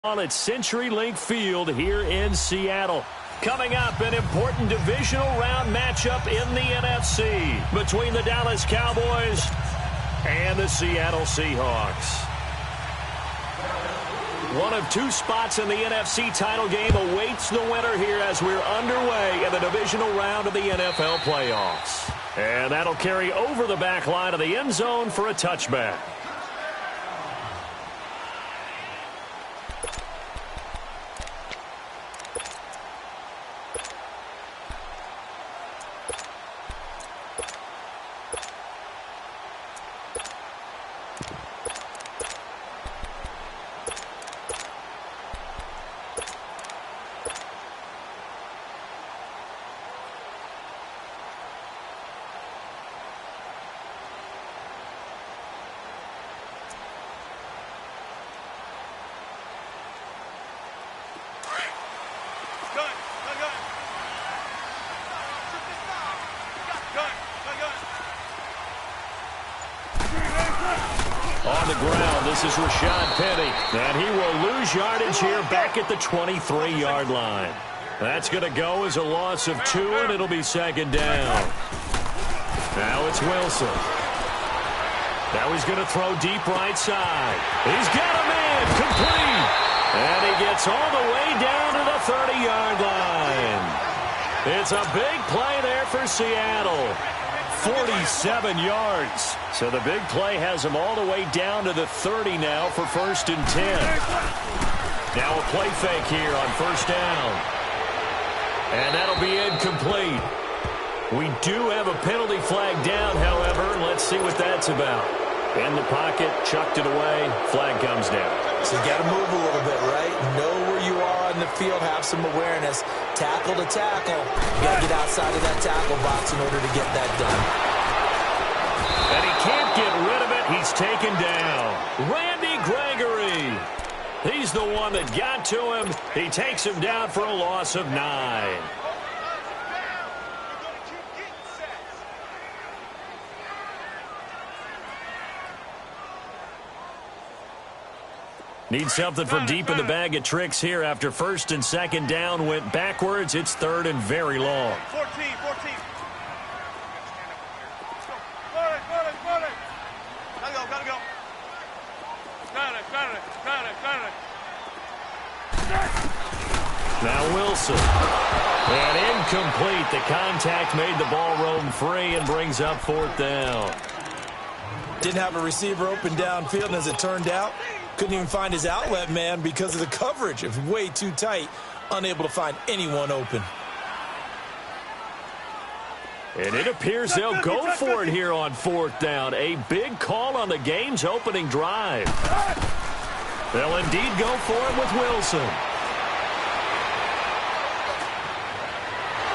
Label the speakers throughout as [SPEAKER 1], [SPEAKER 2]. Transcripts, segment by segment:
[SPEAKER 1] At CenturyLink Field here in Seattle. Coming up, an important divisional round matchup in the NFC between the Dallas Cowboys and the Seattle Seahawks. One of two spots in the NFC title game awaits the winner here as we're underway in the divisional round of the NFL playoffs. And that'll carry over the back line of the end zone for a touchback. On the ground, this is Rashad Penny, and he will lose yardage here back at the 23-yard line. That's going to go as a loss of 2, and it'll be second down. Now it's Wilson. Now he's going to throw deep right side. He's got a man, complete. And he gets all the way down to the 30-yard line. It's a big play there for Seattle. 47 yards. So the big play has him all the way down to the 30 now for 1st and 10. Now a play fake here on 1st down. And that'll be incomplete. We do have a penalty flag down, however. Let's see what that's about. In the pocket, chucked it away, flag comes down.
[SPEAKER 2] So you got to move a little bit, right? Know where you are in the field, have some awareness. Tackle to tackle. You got to get outside of that tackle box in order to get that done.
[SPEAKER 1] And he can't get rid of it. He's taken down. Randy Gregory. He's the one that got to him. He takes him down for a loss of 9. Need something for deep in the bag of tricks here after 1st and 2nd down went backwards. It's 3rd and very long.
[SPEAKER 3] 14. Gotta go. Got it.
[SPEAKER 1] Now Wilson. And incomplete. The contact made the ball roam free and brings up 4th down.
[SPEAKER 2] Didn't have a receiver open downfield, and as it turned out, couldn't even find his outlet man because of the coverage. It was way too tight, unable to find anyone open.
[SPEAKER 1] And it appears they'll go for it here on 4th down. A big call on the game's opening drive. They'll indeed go for it with Wilson.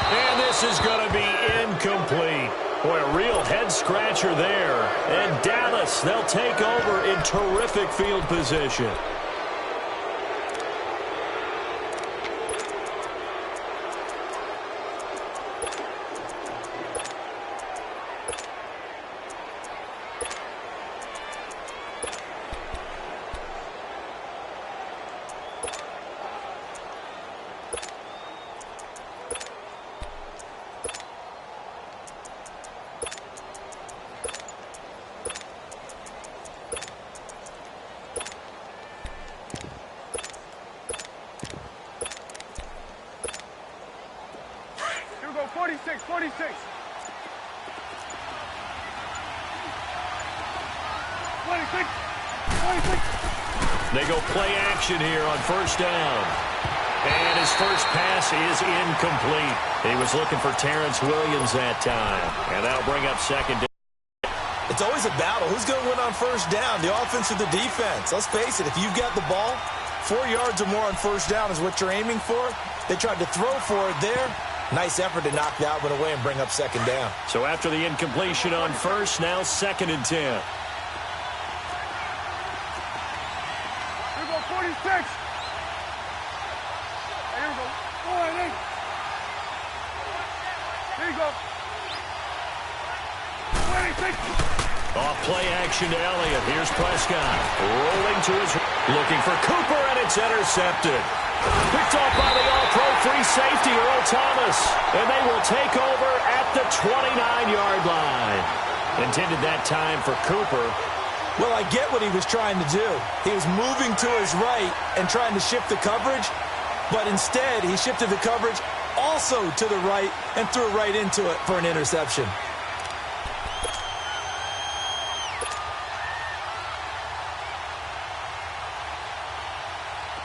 [SPEAKER 1] And this is going to be incomplete. Boy, a real head-scratcher there. And Dallas, they'll take over in terrific field position.
[SPEAKER 3] Here we go, 46.
[SPEAKER 1] They go play action here on 1st down. And his first pass is incomplete. He was looking for Terrence Williams that time. And that'll bring up 2nd down.
[SPEAKER 2] It's always a battle. Who's going to win on 1st down, the offense or the defense? Let's face it, if you've got the ball, 4 yards or more on 1st down is what you're aiming for. They tried to throw for it there. Nice effort to knock that one away and bring up 2nd down.
[SPEAKER 1] So after the incompletion on 1st, now 2nd and 10.
[SPEAKER 3] Here we go, 46. Here we go. Here you go. 26.
[SPEAKER 1] Off play action to Elliott. Here's Prescott. Rolling to his... Looking for Cooper, and it's intercepted. Picked off by the all-pro free safety, Earl Thomas. And they will take over at the 29-yard line. Intended that time for Cooper.
[SPEAKER 2] Well, I get what he was trying to do. He was moving to his right and trying to shift the coverage, but instead he shifted the coverage also to the right and threw right into it for an interception.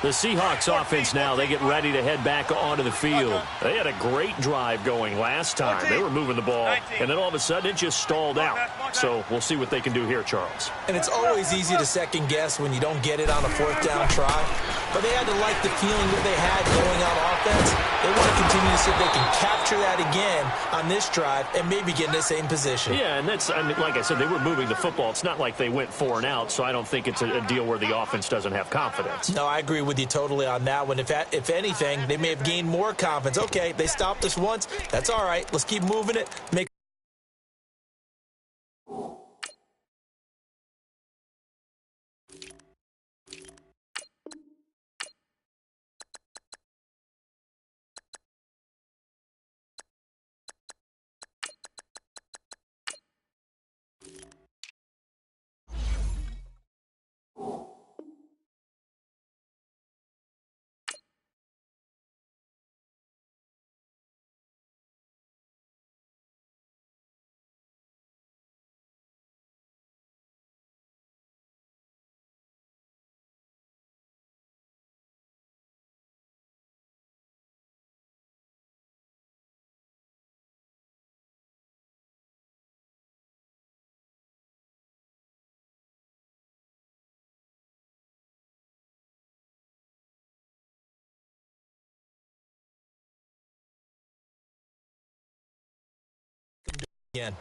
[SPEAKER 1] The Seahawks offense now, they get ready to head back onto the field. They had a great drive going last time. They were moving the ball, and then all of a sudden it just stalled out. So we'll see what they can do here, Charles.
[SPEAKER 2] And it's always easy to second guess when you don't get it on a fourth down try. But they had to like the feeling that they had going on offense. They want to continue to see if they can capture that again on this drive and maybe get in the same position.
[SPEAKER 1] Yeah, and that's, I mean, like I said, they were moving the football. It's not like they went 4 and out, so I don't think it's a deal where the offense doesn't have confidence.
[SPEAKER 2] No, I agree with you totally on that one. If anything, they may have gained more confidence. Okay, they stopped us once. That's all right. Let's keep moving it. Make again.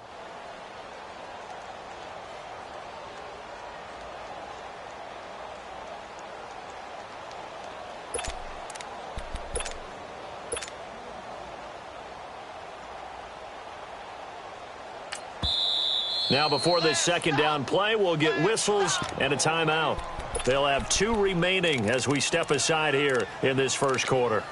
[SPEAKER 1] Now before this second down play, we'll get whistles and a timeout. They'll have 2 remaining as we step aside here in this first quarter.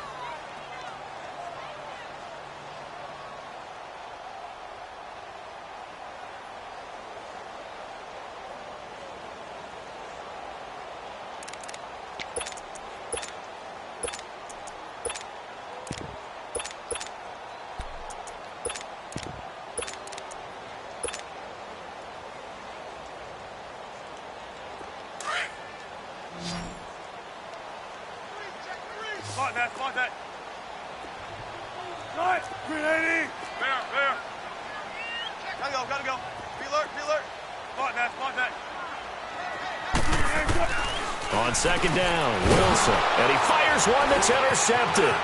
[SPEAKER 3] Spot that. Right. 380. There. Gotta go. Be alert. Spot that.
[SPEAKER 1] On second down, Wilson. And he fires one that's intercepted.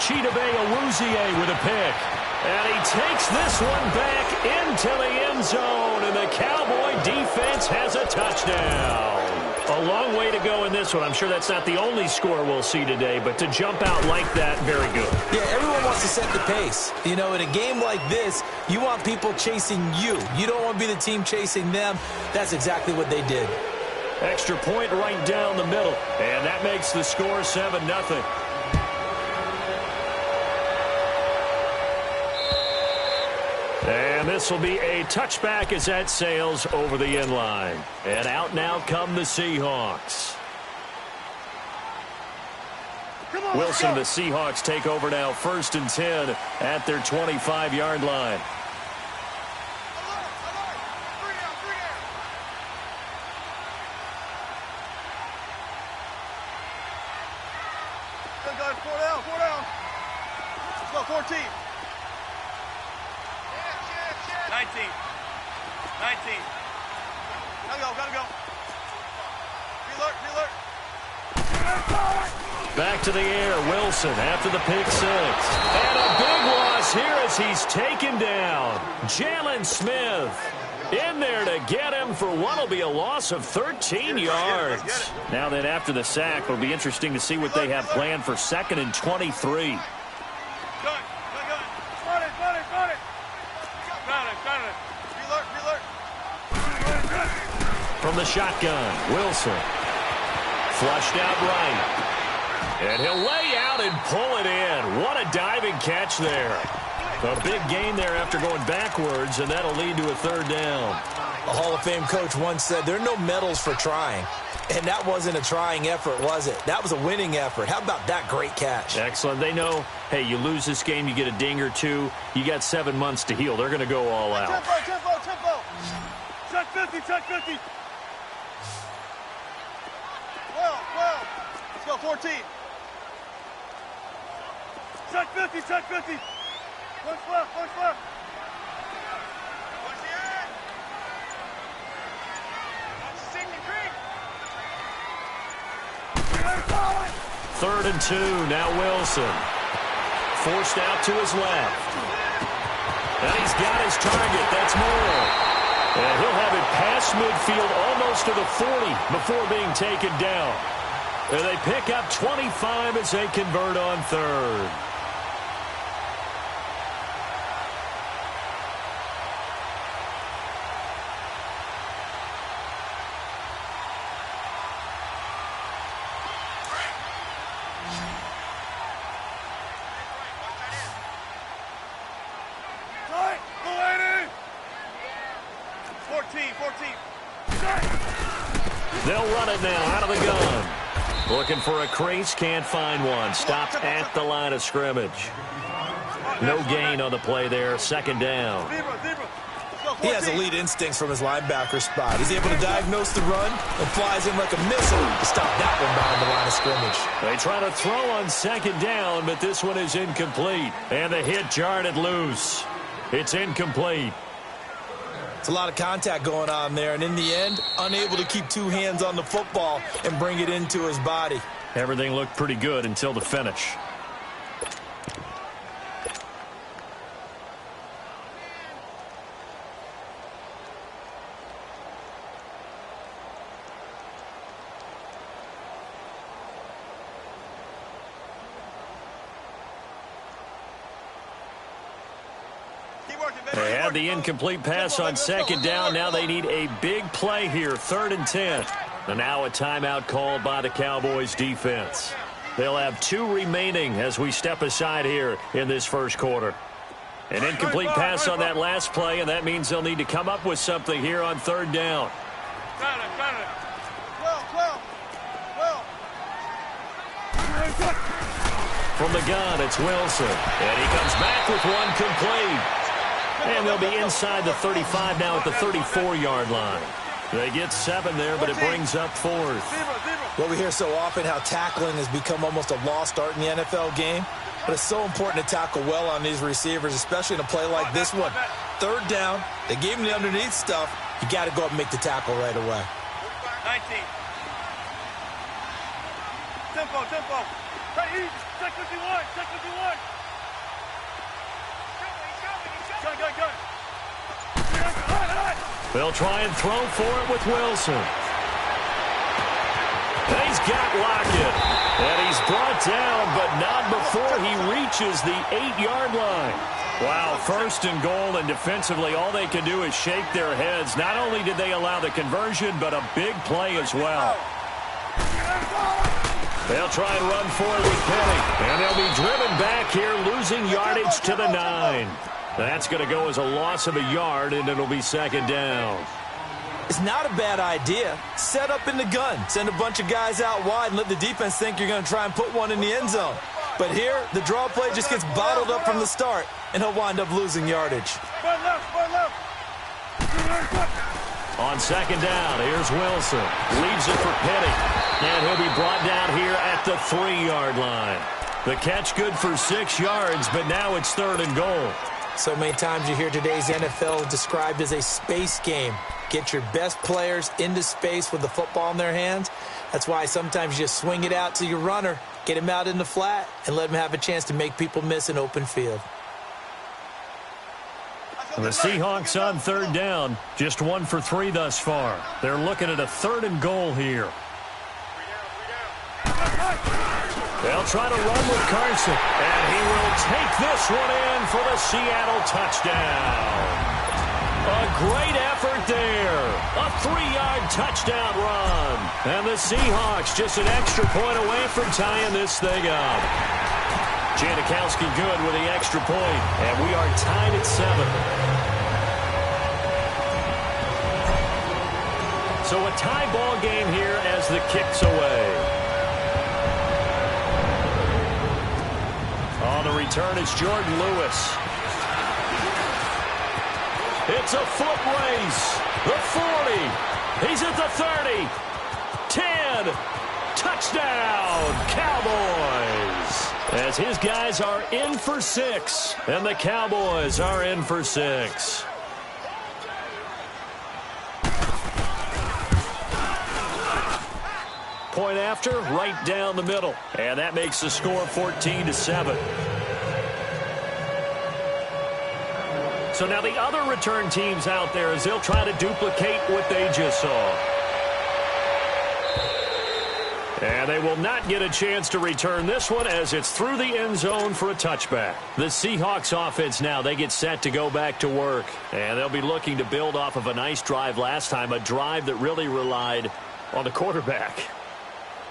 [SPEAKER 1] Chidobe Awuzie with a pick. And he takes this one back into the end zone. And the Cowboy defense has a touchdown. A long way to go in this one. I'm sure that's not the only score we'll see today, but to jump out like that, very good.
[SPEAKER 2] Yeah, everyone wants to set the pace. You know, in a game like this, you want people chasing you. You don't want to be the team chasing them. That's exactly what they did.
[SPEAKER 1] Extra point right down the middle, and that makes the score 7-0. And this will be a touchback as that sails over the end line. And out now come the Seahawks. Wilson, the Seahawks take over now 1st and 10 at their 25-yard line.
[SPEAKER 3] Four down. Let's go, 14. 19. Gotta go. Be alert.
[SPEAKER 1] Back to the air, Wilson after the pick 6. And a big loss here as he's taken down. Jalen Smith in there to get him for what will be a loss of 13 yards. Now then, after the sack, it'll be interesting to see what they have planned for 2nd and 23.
[SPEAKER 3] Got it. Be alert.
[SPEAKER 1] From the shotgun, Wilson. Flushed out right. And he'll lay out and pull it in. What a diving catch there. A big gain there after going backwards, and that'll lead to a third down.
[SPEAKER 2] A Hall of Fame coach once said there are no medals for trying. And that wasn't a trying effort, was it? That was a winning effort. How about that great catch?
[SPEAKER 1] Excellent. They know, hey, you lose this game, you get a ding or two. You got 7 months to heal. They're going to go all out.
[SPEAKER 3] Tempo. Check 50. Well. Let's go, 14. Check 50. Punch left.
[SPEAKER 1] Third and 2, now Wilson. Forced out to his left. And he's got his target. That's Moore. And he'll have it past midfield almost to the 40 before being taken down. And they pick up 25 as they convert on third. They'll run it now out of the gun. Looking for a crease, can't find one. Stopped at the line of scrimmage. No gain on the play there, second down.
[SPEAKER 2] He has elite instincts from his linebacker spot. He's able to diagnose the run and flies in like a missile to stop that one behind the line of scrimmage.
[SPEAKER 1] They try to throw on second down, but this one is incomplete. And the hit jarred it loose. It's incomplete.
[SPEAKER 2] It's a lot of contact going on there, and in the end, unable to keep two hands on the football and bring it into his body.
[SPEAKER 1] Everything looked pretty good until the finish. They had the incomplete pass on second down. Now they need a big play here, 3rd and 10. And now a timeout called by the Cowboys defense. They'll have 2 remaining as we step aside here in this first quarter. An incomplete pass on that last play, and that means they'll need to come up with something here on 3rd down. From the gun, it's Wilson. And he comes back with one complete. And they'll be inside the 35 now at the 34-yard line. They get 7 there, but it brings up 4th.
[SPEAKER 2] Well, we hear so often how tackling has become almost a lost art in the NFL game. But it's so important to tackle well on these receivers, especially in a play like this one. 3rd down, they gave him the underneath stuff. You got to go up and make the tackle right away.
[SPEAKER 3] 19. Tempo. Check 51. Go.
[SPEAKER 1] They'll try and throw for it with Wilson. And he's got Lockett. And he's brought down, but not before he reaches the 8-yard line. Wow, 1st and goal, and defensively all they can do is shake their heads. Not only did they allow the conversion, but a big play as well. They'll try and run for it with Penny. And they'll be driven back here, losing yardage to the 9. That's going to go as a loss of a yard, and it'll be 2nd down.
[SPEAKER 2] It's not a bad idea. Set up in the gun. Send a bunch of guys out wide and let the defense think you're going to try and put one in the end zone. But here, the draw play just gets bottled up from the start, and he'll wind up losing yardage.
[SPEAKER 1] On 2nd down, here's Wilson. Leaves it for Penny. And he'll be brought down here at the 3-yard line. The catch good for 6 yards, but now it's 3rd and goal.
[SPEAKER 2] So many times you hear today's NFL described as a space game. Get your best players into space with the football in their hands. That's why sometimes you just swing it out to your runner, get him out in the flat, and let him have a chance to make people miss an open field.
[SPEAKER 1] And the Seahawks on 3rd down, just 1 for 3 thus far. They're looking at a 3rd and goal here. They'll try to run with Carson, and he will take this one in for the Seattle touchdown. A great effort there. A 3-yard touchdown run. And the Seahawks just an extra point away from tying this thing up. Janikowski good with the extra point. And we are tied at 7. So a tie ball game here as the kick's away. On the return, it's Jordan Lewis. It's a foot race. The 40. He's at the 30. 10. Touchdown, Cowboys. As his guys are in for 6. And the Cowboys are in for 6. Point after, right down the middle. And that makes the score 14-7. So now the other return teams out there as they'll try to duplicate what they just saw. And they will not get a chance to return this one as it's through the end zone for a touchback. The Seahawks offense now, they get set to go back to work. And they'll be looking to build off of a nice drive last time, a drive that really relied on the quarterback.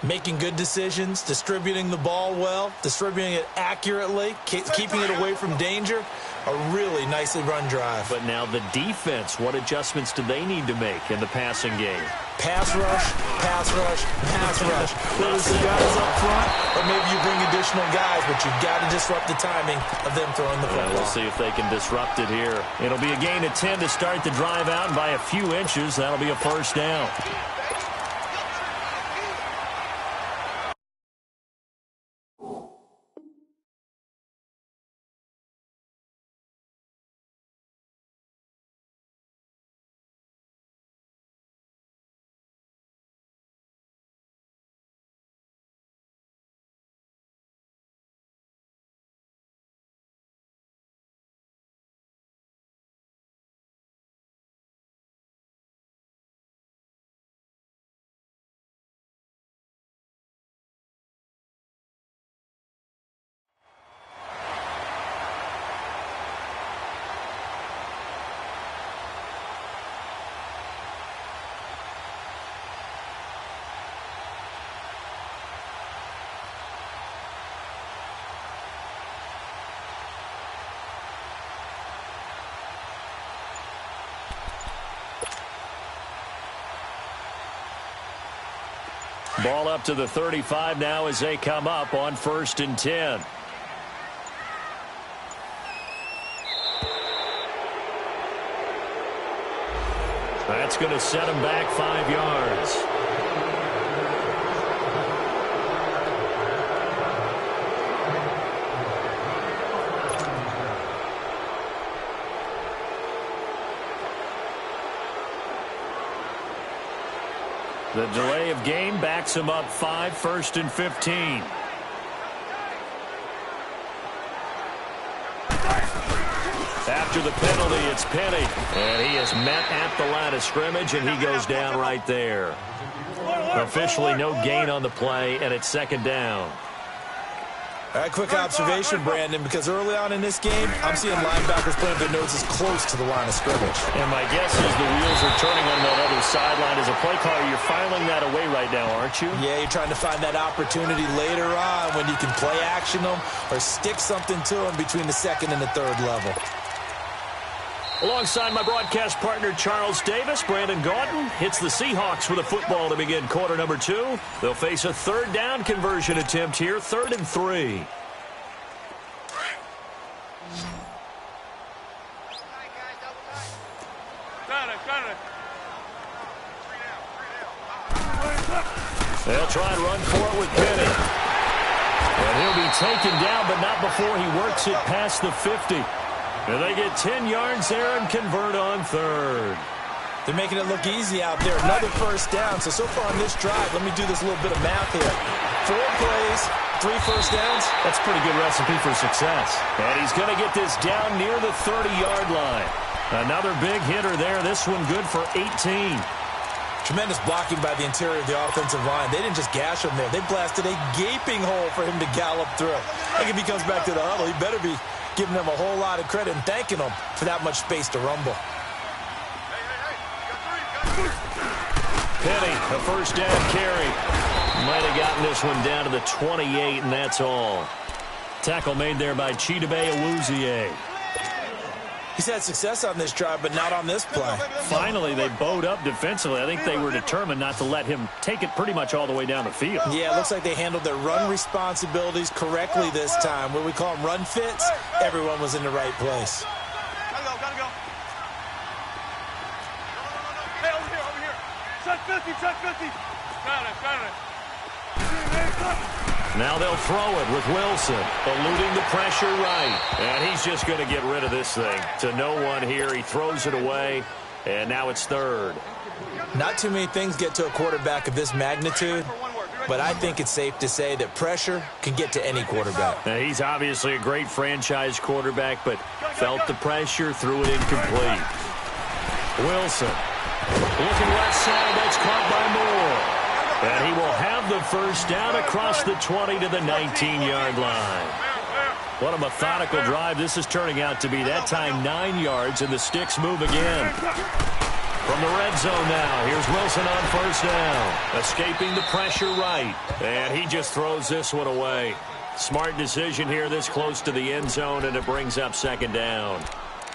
[SPEAKER 2] Making good decisions, distributing the ball well, distributing it accurately, keeping it away from danger. A really nicely run drive.
[SPEAKER 1] But now the defense, what adjustments do they need to make in the passing game?
[SPEAKER 2] Pass rush, pass rush, pass rush. Whether it's the guys up front or maybe you bring additional guys, but you've got to disrupt the timing of them throwing the football.
[SPEAKER 1] We'll see if they can disrupt it here. It'll be a gain of 10 to start the drive out, and by a few inches, that'll be a first down. Ball up to the 35 now as they come up on 1st and 10. That's going to set him back 5 yards. The delay of game backs him up 5, 1st and 15. After the penalty, it's Penny. And he is met at the line of scrimmage, and he goes down right there. Officially no gain on the play, and it's 2nd down.
[SPEAKER 2] All right, quick observation, Brandon, because early on in this game, I'm seeing linebackers playing their noses close to the line of scrimmage.
[SPEAKER 1] And my guess is the wheels are turning on that other sideline. As a play caller, you're filing that away right now, aren't you?
[SPEAKER 2] Yeah, you're trying to find that opportunity later on when you can play action them or stick something to them between the 2nd and the 3rd level.
[SPEAKER 1] Alongside my broadcast partner, Charles Davis, Brandon Gaudin hits the Seahawks with a football to begin quarter number 2. They'll face a 3rd down conversion attempt here, 3rd and 3. They'll try and run for it with Penny. And he'll be taken down, but not before he works it past the 50. And they get 10 yards there and convert on 3rd.
[SPEAKER 2] They're making it look easy out there. Another 1st down. So far on this drive, let me do this little bit of math here. 4 plays, 3 first downs.
[SPEAKER 1] That's a pretty good recipe for success. And he's going to get this down near the 30-yard line. Another big hitter there. This one good for 18.
[SPEAKER 2] Tremendous blocking by the interior of the offensive line. They didn't just gash him there. They blasted a gaping hole for him to gallop through. I think if he comes back to the huddle, he better be giving them a whole lot of credit and thanking them for that much space to rumble.
[SPEAKER 1] Penny, a first down carry. Might have gotten this one down to the 28, and that's all. Tackle made there by Chidobe Awuzie.
[SPEAKER 2] He's had success on this drive, but not on this play.
[SPEAKER 1] Finally, they bowed up defensively. I think they were determined not to let him take it pretty much all the way down the field.
[SPEAKER 2] Yeah, it looks like they handled their run responsibilities correctly this time. What we call them run fits, everyone was in the right place.
[SPEAKER 3] Gotta go. Hey, over here. Check 50. Got it.
[SPEAKER 1] Now they'll throw it with Wilson, eluding the pressure right. And he's just going to get rid of this thing. To no one here, he throws it away, and now it's third.
[SPEAKER 2] Not too many things get to a quarterback of this magnitude, but I think it's safe to say that pressure can get to any quarterback.
[SPEAKER 1] Now, he's obviously a great franchise quarterback, but felt the pressure, threw it incomplete. Wilson, looking left side, that's caught by Moore. And he will have the first down across the 20 to the 19-yard line. What a methodical drive this is turning out to be. That time 9 yards, and the sticks move again. From the red zone now, here's Wilson on first down. Escaping the pressure right. And he just throws this one away. Smart decision here this close to the end zone, and it brings up second down.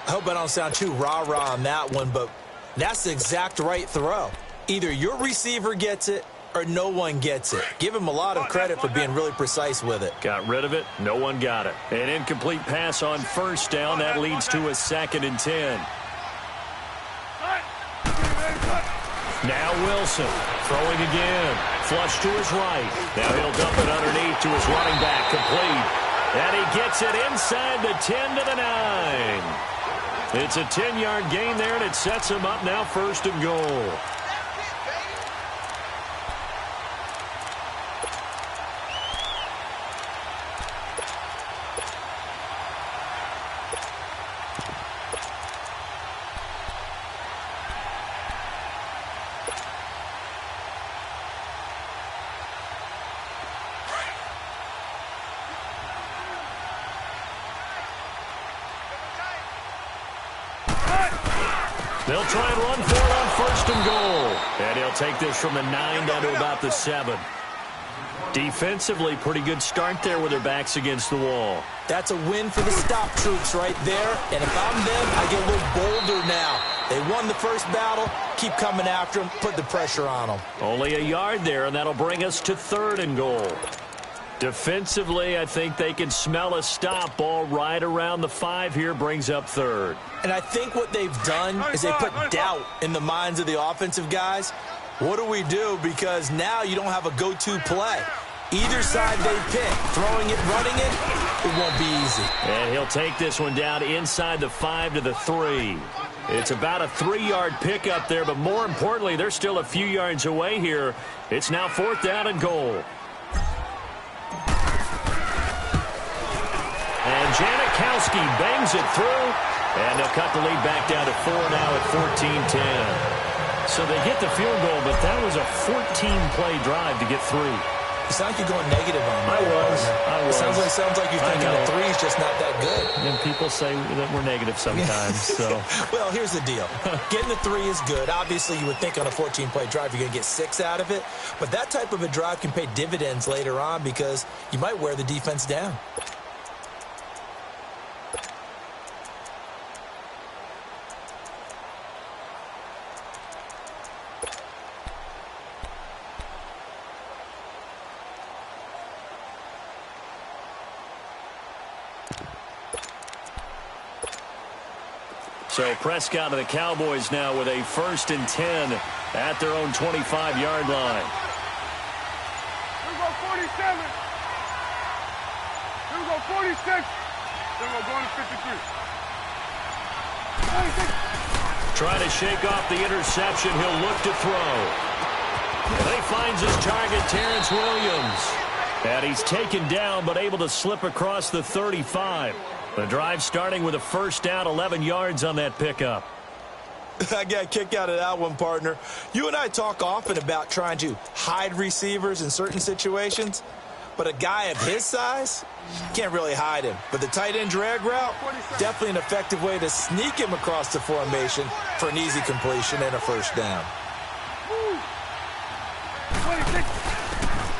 [SPEAKER 2] I hope I don't sound too rah-rah on that one, but that's the exact right throw. Either your receiver gets it, or no one gets it. Give him a lot of credit for being really precise with it.
[SPEAKER 1] Got rid of it. No one got it. An incomplete pass on first down. That leads to a 2nd and 10. Now Wilson throwing again. Flush to his right. Now he'll dump it underneath to his running back. Complete. And he gets it inside the 10 to the 9. It's a 10-yard gain there, and it sets him up now 1st and goal. They'll try and run for it on 1st and goal. And he'll take this from the 9 down to about the 7. Defensively, pretty good start there with their backs against the wall.
[SPEAKER 2] That's a win for the stop troops right there. And if I'm them, I get a little bolder now. They won the first battle. Keep coming after them. Put the pressure on them.
[SPEAKER 1] Only a yard there, and that'll bring us to 3rd and goal. Defensively, I think they can smell a stop. Ball right around the 5 here, brings up 3rd.
[SPEAKER 2] And I think what they've done is they put doubt in the minds of the offensive guys. What do we do? Because now you don't have a go-to play. Either side they pick, throwing it, running it won't be easy.
[SPEAKER 1] And he'll take this one down inside the 5 to the 3. It's about a 3-yard pickup there, but more importantly, they're still a few yards away here. It's now 4th down and goal. And Janikowski bangs it through, and they'll cut the lead back down to 4 now at 14-10. So they get the field goal, but that was a 14-play drive to get 3.
[SPEAKER 2] You sound like you're going negative on that.
[SPEAKER 1] I was.
[SPEAKER 2] It sounds like you're thinking the 3 is just not that good.
[SPEAKER 1] And people say that we're negative sometimes. So.
[SPEAKER 2] Well, here's the deal. Getting the 3 is good. Obviously, you would think on a 14-play drive you're going to get 6 out of it. But that type of a drive can pay dividends later on because you might wear the defense down.
[SPEAKER 1] So Prescott and the Cowboys now with a 1st and 10 at their own 25-yard line.
[SPEAKER 3] Here we go 47. Here we go 46. Then we're going to 53. 46.
[SPEAKER 1] Trying to shake off the interception. He'll look to throw. And he finds his target, Terrence Williams. And he's taken down but able to slip across the 35. The drive starting with a 1st down, 11 yards on that pickup.
[SPEAKER 2] I got a kick out of that one, partner. You and I talk often about trying to hide receivers in certain situations, but a guy of his size can't really hide him. But the tight end drag route, definitely an effective way to sneak him across the formation for an easy completion and a 1st down.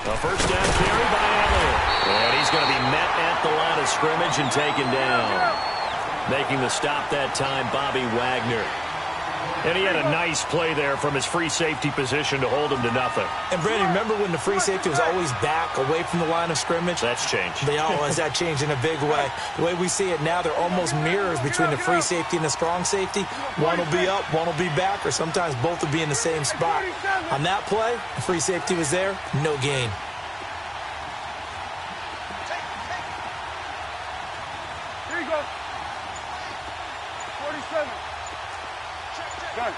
[SPEAKER 1] A first down carry by Elliott. And he's going to be met at the line of scrimmage and taken down. Making the stop that time, Bobby Wagner. And he had a nice play there from his free safety position to hold him to nothing.
[SPEAKER 2] And, Brandon, remember when the free safety was always back away from the line of scrimmage?
[SPEAKER 1] That's changed.
[SPEAKER 2] They always that changed in a big way. The way we see it now, they're almost mirrors between the free safety and the strong safety. One will be up, one will be back, or sometimes both will be in the same spot. On that play, the free safety was there, no gain.
[SPEAKER 3] Here you go. 47. Done.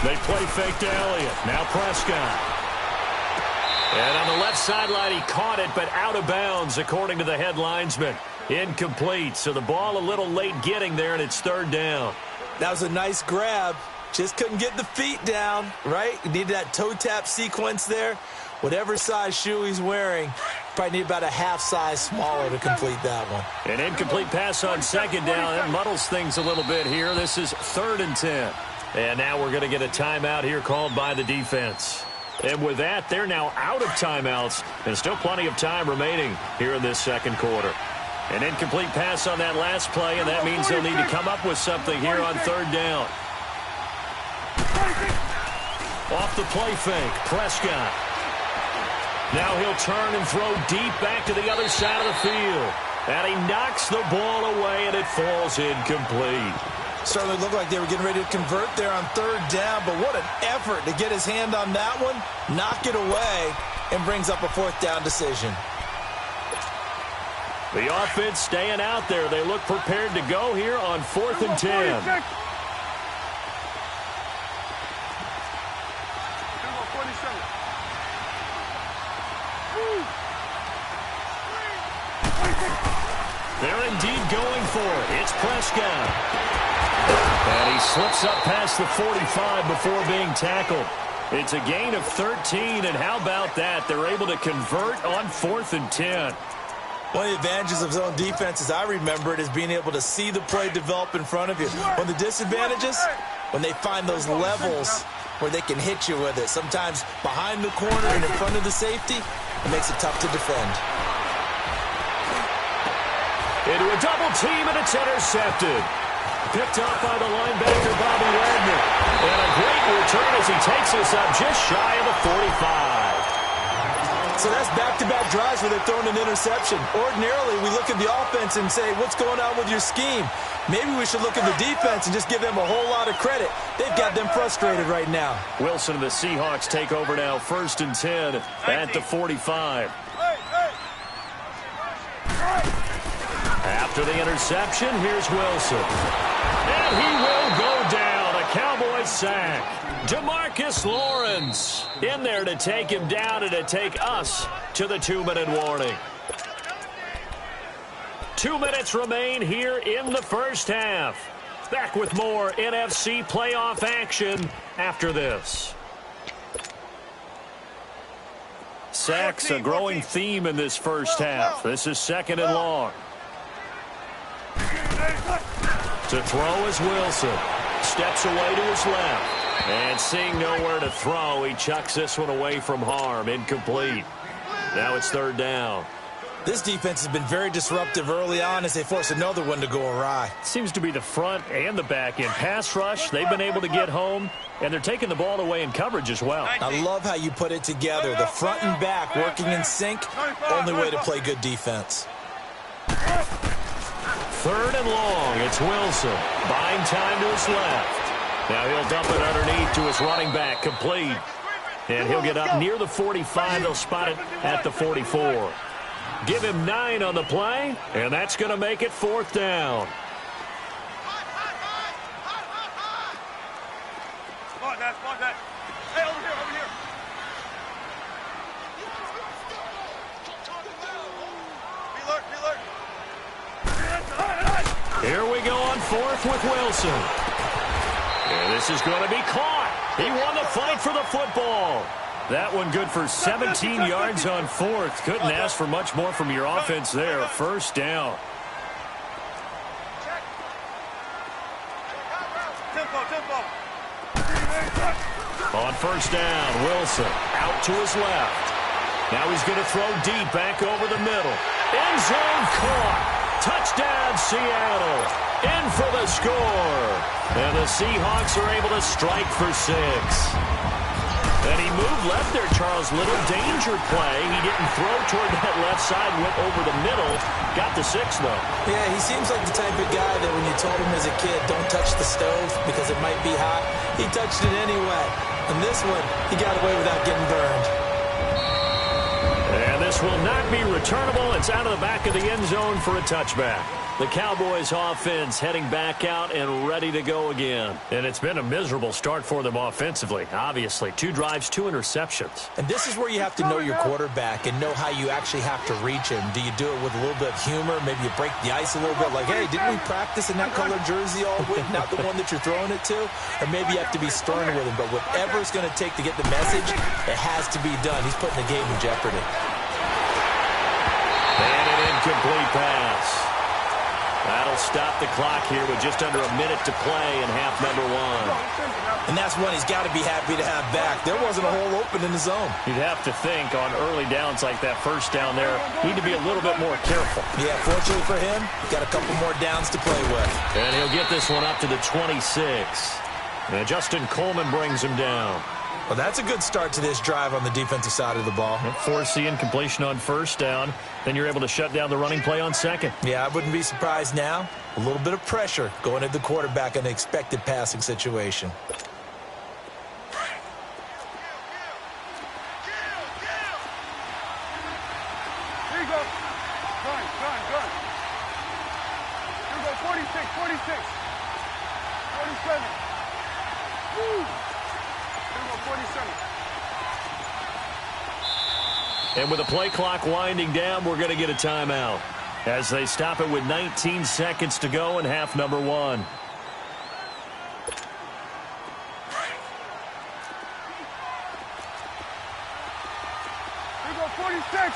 [SPEAKER 1] They play fake to Elliott. Now Prescott. And on the left sideline, he caught it, but out of bounds, according to the head linesman. Incomplete. So the ball a little late getting there, and it's third down.
[SPEAKER 2] That was a nice grab. Just couldn't get the feet down, right? You needed that toe tap sequence there. Whatever size shoe he's wearing, probably need about a half size smaller to complete that one.
[SPEAKER 1] An incomplete pass on second down. That muddles things a little bit here. This is 3rd and 10. And now we're going to get a timeout here called by the defense. And with that, they're now out of timeouts. And still plenty of time remaining here in this second quarter. An incomplete pass on that last play, and that means they'll need to come up with something here on third down. Off the play fake, Prescott. Now he'll turn and throw deep back to the other side of the field. And he knocks the ball away, and it falls incomplete.
[SPEAKER 2] Certainly looked like they were getting ready to convert there on third down, but what an effort to get his hand on that one, knock it away, and brings up a fourth down decision.
[SPEAKER 1] The offense staying out there. They look prepared to go here on 4th and 10. They're indeed going for it. It's Prescott. And he slips up past the 45 before being tackled. It's a gain of 13, and how about that? They're able to convert on 4th and 10.
[SPEAKER 2] One of the advantages of zone defense, as I remember it, is being able to see the play develop in front of you. One of the disadvantages, when they find those levels where they can hit you with it. Sometimes behind the corner and in front of the safety, it makes it tough to defend.
[SPEAKER 1] Into a double team, and it's intercepted. Picked up by the linebacker, Bobby Wagner. And a great return as he takes us up just shy of the 45.
[SPEAKER 2] So that's back-to-back drives where they're throwing an interception. Ordinarily, we look at the offense and say, what's going on with your scheme? Maybe we should look at the defense and just give them a whole lot of credit. They've got them frustrated right now.
[SPEAKER 1] Wilson and the Seahawks take over now, 1st and 10 at the 45. After the interception, here's Wilson. And he will go down. A Cowboy sack. DeMarcus Lawrence in there to take him down and to take us to the 2-minute warning. 2 minutes remain here in the first half. Back with more NFC playoff action after this. Sacks, a growing theme in this first half. This is 2nd and long. To throw is Wilson. Steps away to his left. And seeing nowhere to throw, he chucks this one away from harm. Incomplete. Now it's 3rd down.
[SPEAKER 2] This defense has been very disruptive early on as they force another one to go awry.
[SPEAKER 1] Seems to be the front and the back end. Pass rush, they've been able to get home, and they're taking the ball away in coverage as well.
[SPEAKER 2] I love how you put it together. The front and back working in sync, only way to play good defense.
[SPEAKER 1] 3rd and long. It's Wilson. Buying time to his left. Now he'll dump it underneath to his running back. Complete. And he'll get up near the 45. They'll spot it at the 44. Give him 9 on the play, and that's going to make it 4th down.
[SPEAKER 3] Spot that, spot that. Hey, over here, over here. Be alert, be alert.
[SPEAKER 1] Here we go on 4th with Wilson. And this is going to be caught. He won the fight for the football. That one good for 17 yards on 4th. Couldn't ask for much more from your offense there. 1st down.
[SPEAKER 3] Tempo, tempo.
[SPEAKER 1] On 1st down, Wilson Out to his left. Now he's going to throw deep back over the middle. End zone caught. Touchdown, Seattle. In for the score. And the Seahawks are able to strike for 6. And he moved left there, Charles. Little danger play. He didn't throw toward that left side, went over the middle. Got the 6, though.
[SPEAKER 2] Yeah, he seems like the type of guy that when you told him as a kid, don't touch the stove because it might be hot, he touched it anyway. And this one, he got away without getting burned.
[SPEAKER 1] And this will not be returnable. It's out of the back of the end zone for a touchback. The Cowboys offense heading back out and ready to go again. And it's been a miserable start for them offensively, obviously. 2 drives, 2 interceptions.
[SPEAKER 2] And this is where you have to know your quarterback and know how you actually have to reach him. Do you do it with a little bit of humor? Maybe you break the ice a little bit like, hey, didn't we practice in that color jersey all week, not the one that you're throwing it to? Or maybe you have to be stern with him. But whatever it's going to take to get the message, it has to be done. He's putting the game in jeopardy.
[SPEAKER 1] And an incomplete pass. That'll stop the clock here with just under a minute to play in half number 1.
[SPEAKER 2] And that's one he's got to be happy to have back. There wasn't a hole open in the zone.
[SPEAKER 1] You'd have to think on early downs like that first down there, need to be a little bit more careful.
[SPEAKER 2] Yeah, fortunately for him, got a couple more downs to play with.
[SPEAKER 1] And he'll get this one up to the 26. And Justin Coleman brings him down.
[SPEAKER 2] Well, that's a good start to this drive on the defensive side of the ball.
[SPEAKER 1] Force the incompletion on first down. Then you're able to shut down the running play on second.
[SPEAKER 2] Yeah, I wouldn't be surprised now. A little bit of pressure going at the quarterback in the expected passing situation.
[SPEAKER 3] Here you go. Good. Here we go, 46, 47. Woo. Here we go, 47.
[SPEAKER 1] And with the play clock winding down, we're going to get a timeout as they stop it with 19 seconds to go in half number 1.
[SPEAKER 3] Here we go, 46. Here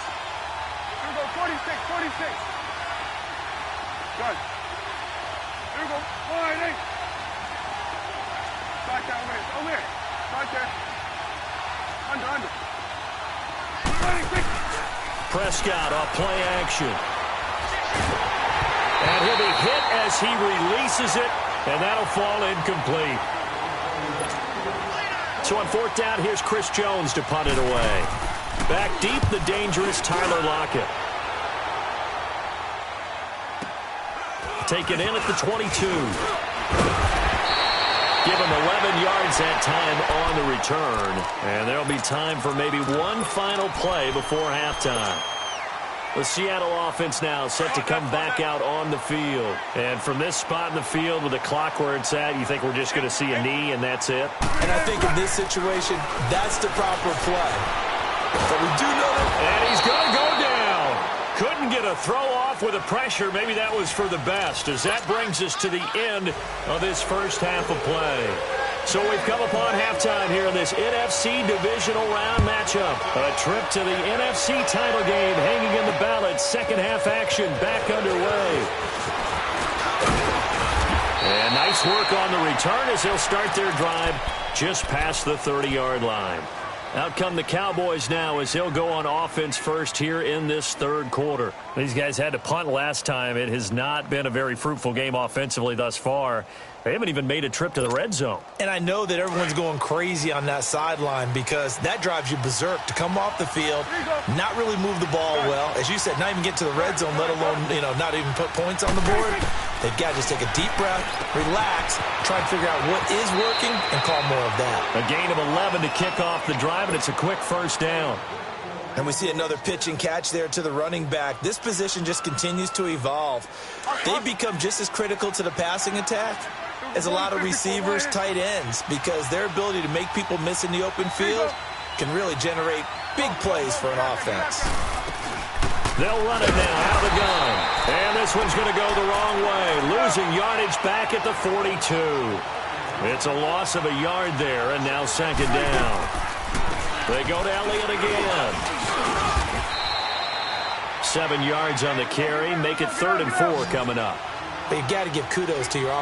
[SPEAKER 3] we go, 46. Good. Here we go, 1-8. Back that way. Over here. Right there. Under.
[SPEAKER 1] Prescott off play action. And he'll be hit as he releases it, and that'll fall incomplete. So on 4th down, here's Chris Jones to punt it away. Back deep, the dangerous Tyler Lockett. Taken in at the 22. Give him 11 yards that time on the return. And there'll be time for maybe one final play before halftime. The Seattle offense now set to come back out on the field. And from this spot in the field with the clock where it's at, you think we're just going to see a knee and that's it?
[SPEAKER 2] And I think in this situation, that's the proper play. But we do know that.
[SPEAKER 1] And he's going to go down. Couldn't get a throw off with the pressure. Maybe that was for the best, as that brings us to the end of this first half of play. So we've come upon halftime here in this NFC divisional round matchup. A trip to the NFC title game hanging in the balance. Second half action back underway. And nice work on the return as they'll start their drive just past the 30-yard line. Out come the Cowboys now as they'll go on offense first here in this third quarter. These guys had to punt last time. It has not been a very fruitful game offensively thus far. They haven't even made a trip to the red zone.
[SPEAKER 2] And I know that everyone's going crazy on that sideline because that drives you berserk to come off the field, not really move the ball well. As you said, not even get to the red zone, let alone, not even put points on the board. They've got to just take a deep breath, relax, try to figure out what is working, and call more of that.
[SPEAKER 1] A gain of 11 to kick off the drive, and it's a quick first down.
[SPEAKER 2] And we see another pitch and catch there to the running back. This position just continues to evolve. They've become just as critical to the passing attack as a lot of receivers, tight ends, because their ability to make people miss in the open field can really generate big plays for an offense.
[SPEAKER 1] They'll run it now out of the gun. And this one's going to go the wrong way. Losing yardage back at the 42. It's a loss of a yard there, and now second down. They go to Elliott again. 7 yards on the carry. Make it 3rd and 4 coming up.
[SPEAKER 2] But you got to give kudos to your offense.